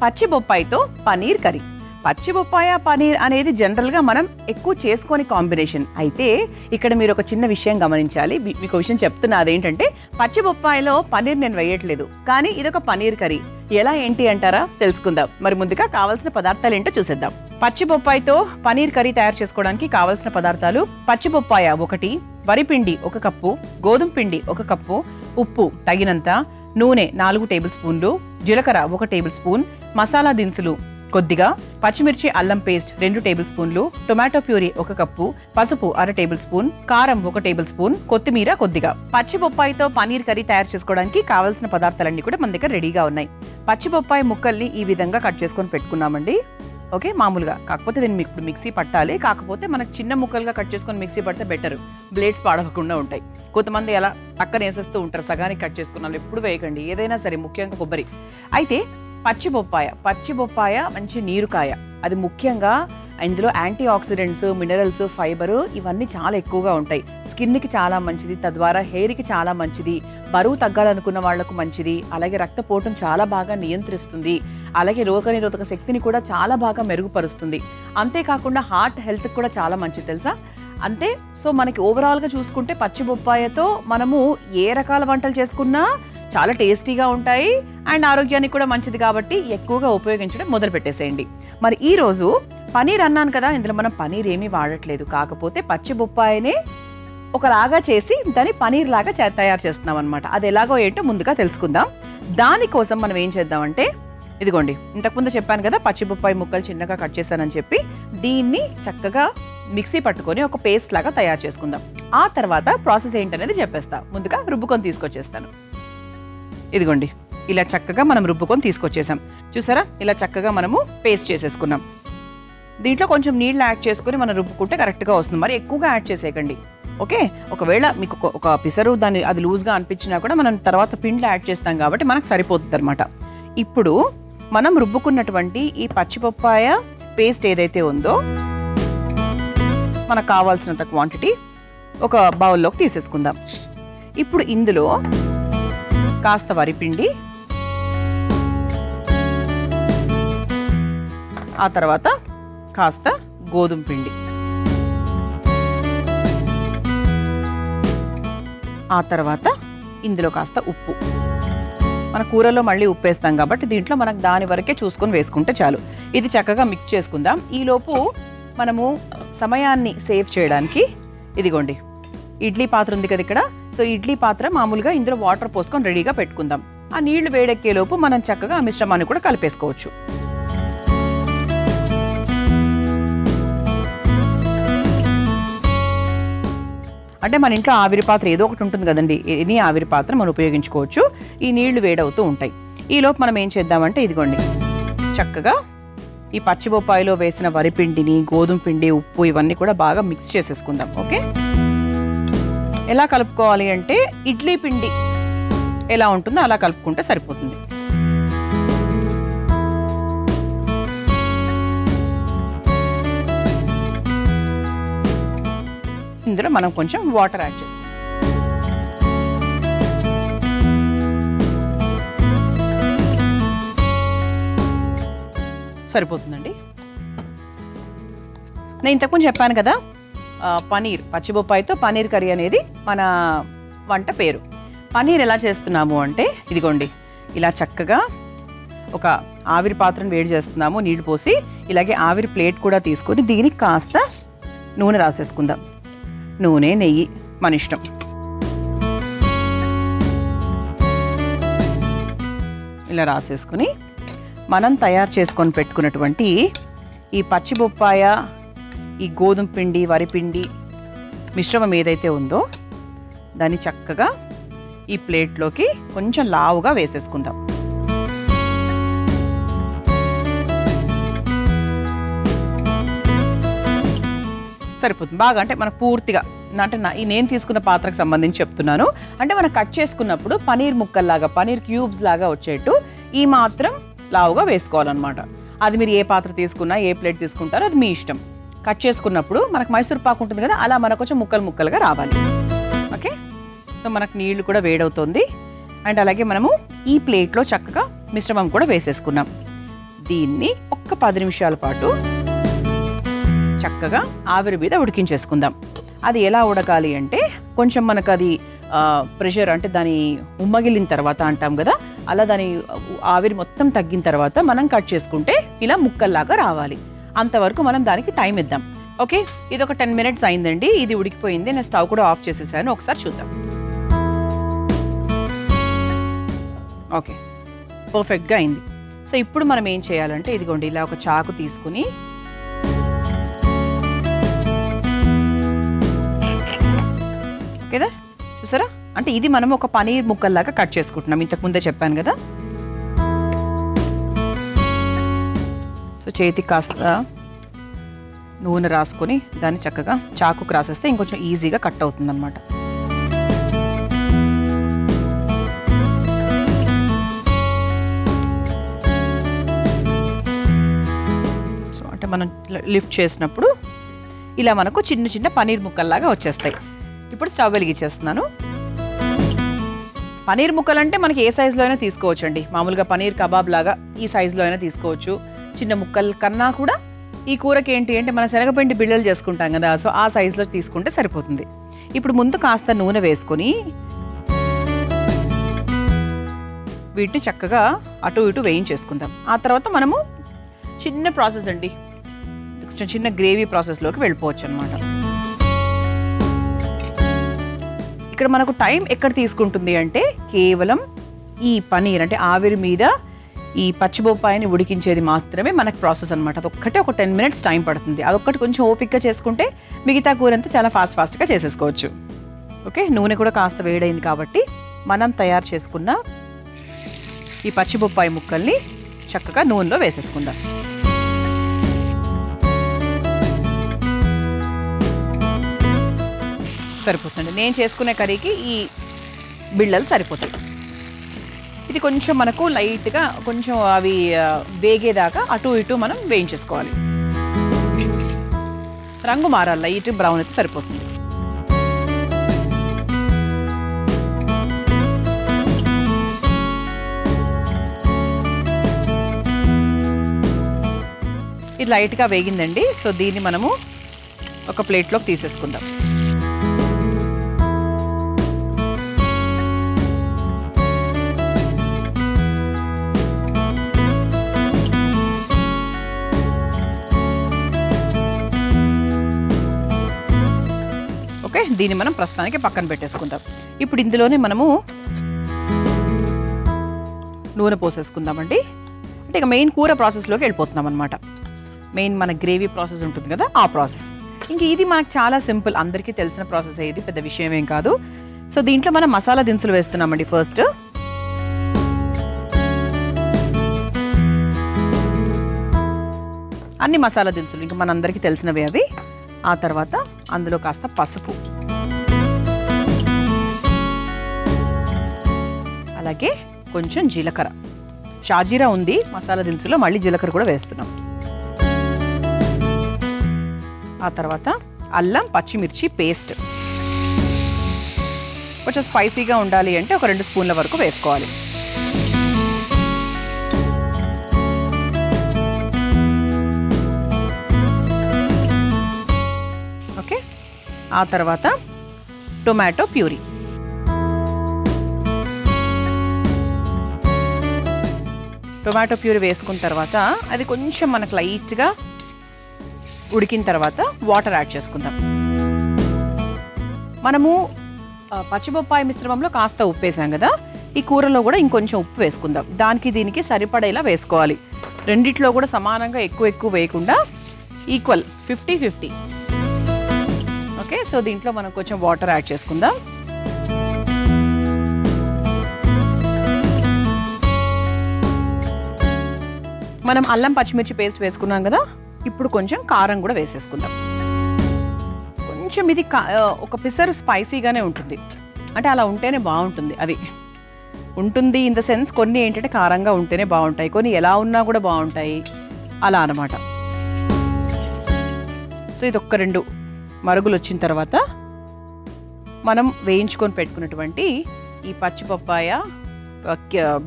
పచ్చి బొప్పాయితో పనీర్ కర్రీ. పచ్చి బొప్పాయ పనీర్ అనేది జనరల్గా మనం ఎక్కువ చేసుకొని కాంబినేషన్. అయితే ఇక్కడ మీరు ఒక చిన్న విషయం గమనించాలి. మీకు విషయం చెప్తున్నా, అదేంటంటే పచ్చి బొప్పాయిలో పనీర్ నేను వేయట్లేదు, కానీ ఇదొక పనీర్ కర్రీ. ఎలా ఏంటి అంటారా? తెలుసుకుందాం. మరి ముందుగా కావాల్సిన పదార్థాలు ఏంటో చూసేద్దాం. పచ్చి బొప్పాయితో పనీర్ కర్రీ తయారు చేసుకోవడానికి కావాల్సిన పదార్థాలు: పచ్చి బొప్పాయ 1, వరిపిండి 1 కప్పు, గోధుమ పిండి 1 కప్పు, ఉప్పు తగినంత, నూనె 4 టేబుల్ స్పూన్లు, జీలకర్ర 1 టేబుల్ స్పూన్, మసాలా దినుసులు కొద్దిగా, పచ్చిమిర్చి అల్లం పేస్ట్ 2 టేబుల్ స్పూన్లు, టొమాటో ప్యూరీ 1 కప్పు, పసుపు 1/2 టేబుల్ స్పూన్, కారం 1 టేబుల్ స్పూన్, కొత్తిమీర కొద్దిగా. పచ్చి బొప్పాయితో పనీర్ కర్రీ తయారు చేసుకోవడానికి కావాల్సిన పదార్థాలన్నీ కూడా మన దగ్గర రెడీగా ఉన్నాయి. పచ్చి బొప్పాయి ముక్కల్ని ఈ విధంగా కట్ చేసుకొని పెట్టుకున్నామండి. ఓకే, మామూలుగా. కాకపోతే దీన్ని ఇప్పుడు మిక్సీ పట్టాలి. కాకపోతే మనకు చిన్న ముక్కలుగా కట్ చేసుకొని మిక్సీ పడితే బెటర్, బ్లేడ్స్ పాడవకుండా ఉంటాయి. కొంతమంది అలా పక్కన వేసేస్తూ ఉంటారు, సగానికి కట్ చేసుకున్నాం. ఎప్పుడు వేయకండి, ఏదైనా సరే, ముఖ్యంగా కొబ్బరి. అయితే పచ్చి బొప్పాయ మంచి నీరుకాయ. అది ముఖ్యంగా ఇందులో యాంటీ ఆక్సిడెంట్స్, మినరల్స్, ఫైబరు ఇవన్నీ చాలా ఎక్కువగా ఉంటాయి. స్కిన్కి చాలా మంచిది, తద్వారా హెయిర్కి చాలా మంచిది, బరువు తగ్గాలనుకున్న వాళ్లకు మంచిది, అలాగే రక్తపోటును చాలా బాగా నియంత్రిస్తుంది, అలాగే రోగనిరోధక శక్తిని కూడా చాలా బాగా మెరుగుపరుస్తుంది. అంతేకాకుండా హార్ట్ హెల్త్కి కూడా చాలా మంచిది, తెలుసా? అంతే. సో మనకి ఓవరాల్గా చూసుకుంటే పచ్చి బొప్పాయతో మనము ఏ రకాల వంటలు చేసుకున్నా చాలా టేస్టీగా ఉంటాయి అండ్ ఆరోగ్యానికి కూడా మంచిది. కాబట్టి ఎక్కువగా ఉపయోగించడం మొదలు పెట్టేసేయండి. మరి ఈరోజు పనీర్ అన్నాను కదా, ఇందులో మనం పనీర్ ఏమీ వాడట్లేదు. కాకపోతే పచ్చి బొప్పాయినే ఒకలాగా చేసి దాన్ని పనీర్ లాగా తయారు చేస్తున్నాం అనమాట. అది ఎలాగో ఏంటో ముందుగా తెలుసుకుందాం. దానికోసం మనం ఏం చేద్దామంటే, ఇదిగోండి, ఇంతకుముందు చెప్పాను కదా పచ్చి బొప్పాయి ముక్కలు చిన్నగా కట్ చేశానని చెప్పి, దీన్ని చక్కగా మిక్సీ పట్టుకొని ఒక పేస్ట్ లాగా తయారు చేసుకుందాం. ఆ తర్వాత ప్రాసెస్ ఏంటనేది చెప్పేస్తా. ముందుగా రుబ్బుకొని తీసుకొచ్చేస్తాను. ఇదిగోండి, ఇలా చక్కగా మనం రుబ్బుకొని తీసుకొచ్చేసాం. చూసారా, ఇలా చక్కగా మనము పేస్ట్ చేసేసుకున్నాం. దీంట్లో కొంచెం నీళ్ళు యాడ్ చేసుకుని మనం రుబ్బుకుంటే కరెక్ట్గా వస్తుంది. మరి ఎక్కువగా యాడ్ చేసేయకండి, ఓకే? ఒకవేళ మీకు ఒక పిసరు అది లూజ్గా అనిపించినా కూడా మనం తర్వాత పిండిలో యాడ్ చేస్తాం కాబట్టి మనకు సరిపోతుంది అనమాట. ఇప్పుడు మనం రుబ్బుకున్నటువంటి ఈ పచ్చిపప్పాయ పేస్ట్ ఏదైతే ఉందో మనకు కావాల్సినంత క్వాంటిటీ ఒక బౌల్లోకి తీసేసుకుందాం. ఇప్పుడు ఇందులో కాస్త వరిపిండి, ఆ తర్వాత కాస్త గోధుమ పిండి, ఆ తర్వాత ఇందులో కాస్త ఉప్పు. మన కూరలో మళ్ళీ ఉప్పు వేస్తాం కాబట్టి దీంట్లో మనకు దాని వరకే చూసుకొని వేసుకుంటే చాలు. ఇది చక్కగా మిక్స్ చేసుకుందాం. ఈలోపు మనము సమయాన్ని సేవ్ చేయడానికి ఇదిగోండి ఇడ్లీ పాత్ర ఉంది కదా ఇక్కడ. సో ఇడ్లీ పాత్ర మామూలుగా ఇందులో వాటర్ పోసుకొని రెడీగా పెట్టుకుందాం. ఆ నీళ్లు వేడెక్కేలోపు మనం చక్కగా ఆ మిశ్రమాన్ని కూడా కలిపేసుకోవచ్చు. అంటే మన ఇంట్లో ఆవిరి పాత్ర ఏదో ఒకటి ఉంటుంది కదండి, ఎనీ ఆవిరి పాత్ర మనం ఉపయోగించుకోవచ్చు. ఈ నీళ్లు వేడవుతూ ఉంటాయి. ఈలోపు మనం ఏం చేద్దామంటే ఇదిగోండి చక్కగా ఈ పచ్చిబొప్పాయిలో వేసిన వరిపిండిని, గోధుమ పిండి, ఉప్పు ఇవన్నీ కూడా బాగా మిక్స్ చేసేసుకుందాం. ఓకే, ఎలా కలుపుకోవాలి అంటే ఇడ్లీ పిండి ఎలా ఉంటుందో అలా కలుపుకుంటే సరిపోతుంది. ఇందులో మనం కొంచెం వాటర్ యాడ్ చేసుకుందాం. సరిపోతుందండి. నేను ఇంతకుముందు చెప్పాను కదా పనీర్, పచ్చిబొప్పాయితో పనీర్ కర్రీ అనేది మన వంట పేరు. పనీర్ ఎలా చేస్తున్నాము అంటే ఇదిగోండి ఇలా చక్కగా ఒక ఆవిరి పాత్రను వేడి చేస్తున్నాము నీళ్లు పోసి. ఇలాగే ఆవిరి ప్లేట్ కూడా తీసుకొని దీనికి కాస్త నూనె రాసేసుకుందాం. నూనె, నెయ్యి మన ఇష్టం. ఇలా రాసేసుకుని మనం తయారు చేసుకొని పెట్టుకున్నటువంటి ఈ పచ్చిబొప్పాయ, ఈ గోధుమ పిండి, వరిపిండి మిశ్రమం ఏదైతే ఉందో దాన్ని చక్కగా ఈ ప్లేట్లోకి కొంచెం లావుగా వేసేసుకుందాం. సరిపోతుంది బాగా. అంటే మనకు పూర్తిగా అంటే నేను తీసుకున్న పాత్రకు సంబంధించి చెప్తున్నాను. అంటే మనం కట్ చేసుకున్నప్పుడు పనీర్ ముక్కల్లాగా, పనీర్ క్యూబ్స్ లాగా వచ్చేట్టు ఈ మాత్రం లావుగా వేసుకోవాలన్నమాట. అది మీరు ఏ పాత్ర తీసుకున్నా, ఏ ప్లేట్ తీసుకుంటారో అది మీ ఇష్టం. కట్ చేసుకున్నప్పుడు మనకు మైసూర్ పాకు ఉంటుంది కదా, అలా మనకు కొంచెం ముక్కలు ముక్కలుగా రావాలి. ఓకే, సో మనకు నీళ్లు కూడా వేడవుతుంది. అండ్ అలాగే మనము ఈ ప్లేట్లో చక్కగా మిశ్రమం కూడా వేసేసుకున్నాం. దీన్ని ఒక్క 10 నిమిషాల పాటు చక్కగా ఆవిరి మీద ఉడికించేసుకుందాం. అది ఎలా ఉడకాలి అంటే కొంచెం మనకు అది ప్రెషర్ అంటే దాని ఉమ్మగిలిన తర్వాత అంటాం కదా, అలా దాని ఆవిరి మొత్తం తగ్గిన తర్వాత మనం కట్ చేసుకుంటే ఇలా ముక్కల్లాగా రావాలి. అంతవరకు మనం దానికి టైం ఇద్దాం. ఓకే, ఇది ఒక 10 మినిట్స్ అయిందండి. ఇది ఉడికిపోయింది. నేను స్టవ్ కూడా ఆఫ్ చేసేసాను. ఒకసారి చూద్దాం. ఓకే, పర్ఫెక్ట్గా అయింది. సో ఇప్పుడు మనం ఏం చేయాలంటే ఇదిగోండి ఇలా ఒక చాకు తీసుకుని ఓకేదా, చూసారా? అంటే ఇది మనం ఒక పనీర్ ముక్కల్లాగా కట్ చేసుకుంటున్నాం. ఇంతకుముందే చెప్పాను కదా. సో చేతికి కాస్త నూనె రాసుకొని దాన్ని చక్కగా చాకుకు రాసేస్తే ఇంకొంచెం ఈజీగా కట్ అవుతుంది అన్నమాట. సో అంటే మనం లిఫ్ట్ చేసినప్పుడు ఇలా మనకు చిన్న చిన్న పనీర్ ముక్కల్లాగా వచ్చేస్తాయి. ఇప్పుడు స్టవ్ వెలిగించేస్తున్నాను. పనీర్ ముక్కలు అంటే మనకి ఏ సైజులో అయినా తీసుకోవచ్చు అండి. మామూలుగా పనీర్ కబాబ్ లాగా ఈ సైజులో అయినా తీసుకోవచ్చు. చిన్న ముక్కల కన్నా కూడా ఈ కూరకి ఏంటి అంటే మన శనగపిండి బిళ్ళలు చేసుకుంటాం కదా, సో ఆ సైజులో తీసుకుంటే సరిపోతుంది. ఇప్పుడు ముందు కాస్త నూనె వేసుకొని వీటిని చక్కగా అటు ఇటు వేయించేసుకుందాం. ఆ తర్వాత మనము చిన్న ప్రాసెస్ అండి, కొంచెం చిన్న గ్రేవీ ప్రాసెస్లోకి వెళ్ళిపోవచ్చు అనమాట. ఇక్కడ మనకు టైం ఎక్కడ తీసుకుంటుంది అంటే కేవలం ఈ పనీర్ అంటే ఆవిరి మీద ఈ పచ్చిబొప్పాయిని ఉడికించేది మాత్రమే మనకు ప్రాసెస్ అనమాట. అదొక్కటే ఒక 10 మినిట్స్ టైం పడుతుంది. అదొక్కటి కొంచెం ఓపిక్గా చేసుకుంటే మిగతా కూర అంతా చాలా ఫాస్ట్గా చేసేసుకోవచ్చు. ఓకే, నూనె కూడా కాస్త వేడైంది కాబట్టి మనం తయారు చేసుకున్న ఈ పచ్చిబొప్పాయి ముక్కల్ని చక్కగా నూనెలో వేసేసుకుందాం. సరిపోతుంది. నేను చేసుకునే కర్రీకి ఈ బిళ్ళలు సరిపోతాయి. ఇది కొంచెం మనకు లైట్గా కొంచెం అవి వేగేదాకా అటు ఇటు మనం వేయించేసుకోవాలి. రంగు మారాలి, లైట్ బ్రౌన్ అయితే సరిపోతుంది. ఇది లైట్గా వేగిందండి. సో దీన్ని మనము ఒక ప్లేట్లోకి తీసేసుకుందాం. దీన్ని మనం ప్రస్తుతానికి పక్కన పెట్టేసుకుందాం. ఇప్పుడు ఇందులోనే మనము నూనె పోసేసుకుందామండి. అంటే ఇక మెయిన్ కూర ప్రాసెస్లోకి వెళ్ళిపోతున్నాం అనమాట. మెయిన్ మన గ్రేవీ ప్రాసెస్ ఉంటుంది కదా, ఆ ప్రాసెస్. ఇంక ఇది మనకు చాలా సింపుల్, అందరికీ తెలిసిన ప్రాసెస్. ఇది పెద్ద విషయం ఏం కాదు. సో దీంట్లో మనం మసాలా దినుసులు వేస్తున్నామండి. ఫస్ట్ అన్ని మసాలా దినుసులు ఇంకా మనందరికీ తెలిసినవి అవి. ఆ తర్వాత అందులో కాస్త పసుపు, అలాగే కొంచెం జీలకర్ర. షాజీరా ఉంది మసాలా దినుసులో, మళ్ళీ జీలకర్ర కూడా వేస్తున్నాం. ఆ తర్వాత అల్లం పచ్చిమిర్చి పేస్ట్. కొంచెం స్పైసీగా ఉండాలి అంటే ఒక 2 స్పూన్ల వరకు వేసుకోవాలి. ఓకే, ఆ తర్వాత టొమాటో ప్యూరీ. టొమాటో ప్యూరీ వేసుకున్న తర్వాత అది కొంచెం మనకు లైట్గా ఉడికిన తర్వాత వాటర్ యాడ్ చేసుకుందాం. మనము పచ్చిబొప్పాయి మిశ్రమంలో కాస్త ఉప్పు వేసాం కదా, ఈ కూరలో కూడా ఇంకొంచెం ఉప్పు వేసుకుందాం. దానికి దీనికి సరిపడేలా వేసుకోవాలి. రెండిట్లో కూడా సమానంగా ఎక్కువ వేయకుండా ఈక్వల్ 50-50. ఓకే, సో దీంట్లో మనం కొంచెం వాటర్ యాడ్ చేసుకుందాం. మనం అల్లం పచ్చిమిర్చి పేస్ట్ వేసుకున్నాం కదా, ఇప్పుడు కొంచెం కారం కూడా వేసేసుకుందాం. కొంచెం ఇది ఒక పిసరు స్పైసీగానే ఉంటుంది, అంటే అలా ఉంటేనే బాగుంటుంది. అది ఉంటుంది ఇన్ ద సెన్స్ కొన్ని ఏంటంటే కారంగా ఉంటేనే బాగుంటాయి, కొన్ని ఎలా ఉన్నా కూడా బాగుంటాయి, అలా అన్నమాట. సో ఇది ఒక్క 2 మరుగులు వచ్చిన తర్వాత మనం వేయించుకొని పెట్టుకున్నటువంటి ఈ పచ్చిపప్పాయ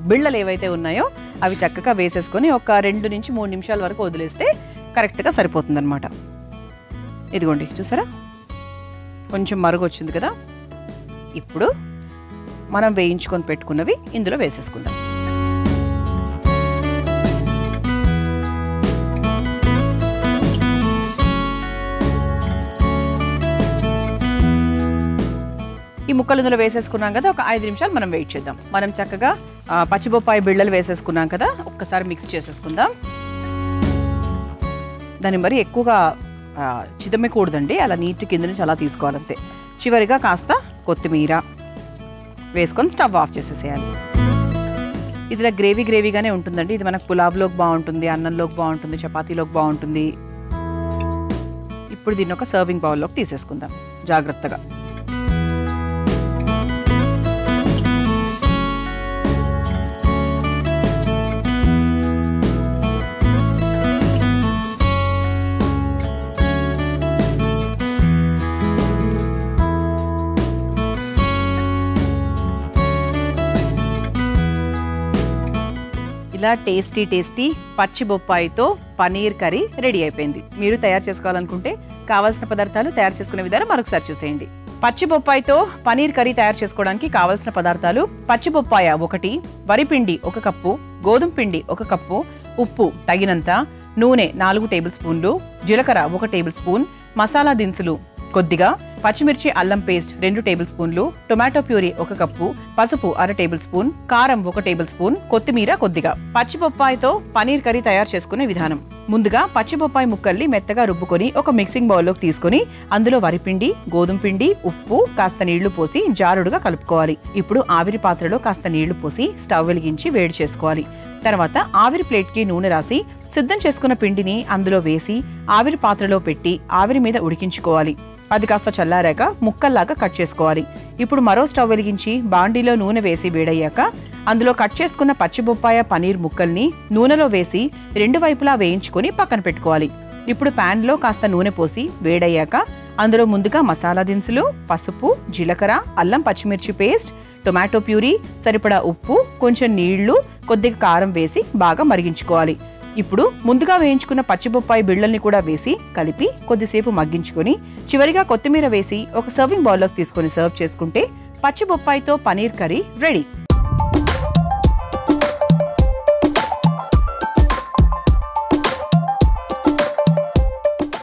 బిళ్ళలు ఏవైతే ఉన్నాయో అవి చక్కగా వేసేసుకొని ఒక 2 నుంచి 3 నిమిషాల వరకు వదిలేస్తే కరెక్ట్గా సరిపోతుంది అనమాట. ఇదిగోండి చూసారా, కొంచెం మరుగు వచ్చింది కదా. ఇప్పుడు మనం వేయించుకొని పెట్టుకున్నవి ఇందులో వేసేసుకుందాం. ఈ ముక్కలు ఇందులో వేసేసుకున్నాం కదా, ఒక 5 నిమిషాలు మనం వెయిట్ చేద్దాం. మనం చక్కగా పచ్చిబొప్పాయి బిళ్ళలు వేసేసుకున్నాం కదా, ఒక్కసారి మిక్స్ చేసేసుకుందాం. దాన్ని మరి ఎక్కువగా చిదమ్మకూడదండి, అలా నీటి కింద నుంచి అలా తీసుకోవాలంతే. చివరిగా కాస్త కొత్తిమీర వేసుకొని స్టవ్ ఆఫ్ చేసేసేయాలి. ఇదిలా గ్రేవీగానే ఉంటుందండి. ఇది మనకు పులావ్లోకి బాగుంటుంది, అన్నంలోకి బాగుంటుంది, చపాతీలోకి బాగుంటుంది. ఇప్పుడు దీన్ని ఒక సర్వింగ్ బౌల్లోకి తీసేసుకుందాం జాగ్రత్తగా. ఇలా టేస్టీ పచ్చి బొప్పాయితో పనీర్ కర్రీ రెడీ అయిపోయింది. మీరు తయారు చేసుకోవాలనుకుంటే కావాల్సిన పదార్థాలు, తయారు చేసుకునే విధానం మరొకసారి చూసేయండి. పచ్చి బొప్పాయితో పనీర్ కర్రీ తయారు చేసుకోవడానికి కావాల్సిన పదార్థాలు: పచ్చి బొప్పాయ 1, వరిపిండి 1 కప్పు, గోధుమ పిండి 1 కప్పు, ఉప్పు తగినంత, నూనె 4 టేబుల్ స్పూన్లు, జీలకర్ర 1 టేబుల్ స్పూన్, మసాలా దినుసులు కొద్దిగా, పచ్చిమిర్చి అల్లం పేస్ట్ 2 టేబుల్ స్పూన్లు, టొమాటో ప్యూరీ 1 కప్పు, పసుపు 1/2 టేబుల్ స్పూన్, కారం 1 టేబుల్ స్పూన్, కొత్తిమీర కొద్దిగా. పచ్చి బొప్పాయితో పనీర్ కర్రీ తయారు చేసుకునే విధానం: ముందుగా పచ్చి బొప్పాయి ముక్కల్ని మెత్తగా రుబ్బుకొని ఒక మిక్సింగ్ బౌల్లోకి తీసుకుని అందులో వరిపిండి, గోధుమ పిండి, ఉప్పు, కాస్త నీళ్లు పోసి జారుడుగా కలుపుకోవాలి. ఇప్పుడు ఆవిరి పాత్రలో కాస్త నీళ్లు పోసి స్టవ్ వెలిగించి వేడి చేసుకోవాలి. తర్వాత ఆవిరి ప్లేట్కి నూనె రాసి సిద్ధం చేసుకున్న పిండిని అందులో వేసి ఆవిరి పాత్రలో పెట్టి ఆవిరి మీద ఉడికించుకోవాలి. అది కాస్త చల్లారాక ముక్కల్లాగా కట్ చేసుకోవాలి. ఇప్పుడు మరో స్టవ్ వెలిగించి బాండీలో నూనె వేసి వేడయ్యాక అందులో కట్ చేసుకున్న పచ్చి బొప్పాయ పనీర్ ముక్కల్ని నూనెలో వేసి 2 వైపులా వేయించుకొని పక్కన పెట్టుకోవాలి. ఇప్పుడు ప్యాన్లో కాస్త నూనె పోసి వేడయ్యాక అందులో ముందుగా మసాలా దినుసులు, పసుపు, జీలకర్ర, అల్లం పచ్చిమిర్చి పేస్ట్, టొమాటో ప్యూరీ, సరిపడా ఉప్పు, కొంచెం నీళ్లు, కొద్దిగా కారం వేసి బాగా మరిగించుకోవాలి. ఇప్పుడు ముందుగా వేయించుకున్న పచ్చిబొప్పాయి బిళ్ళల్ని కూడా వేసి కలిపి కొద్దిసేపు మగ్గించుకొని చివరిగా కొత్తిమీర వేసి ఒక సర్వింగ్ బౌల్లోకి తీసుకొని సర్వ్ చేసుకుంటే పచ్చి బొప్పాయితో పనీర్ కర్రీ రెడీ.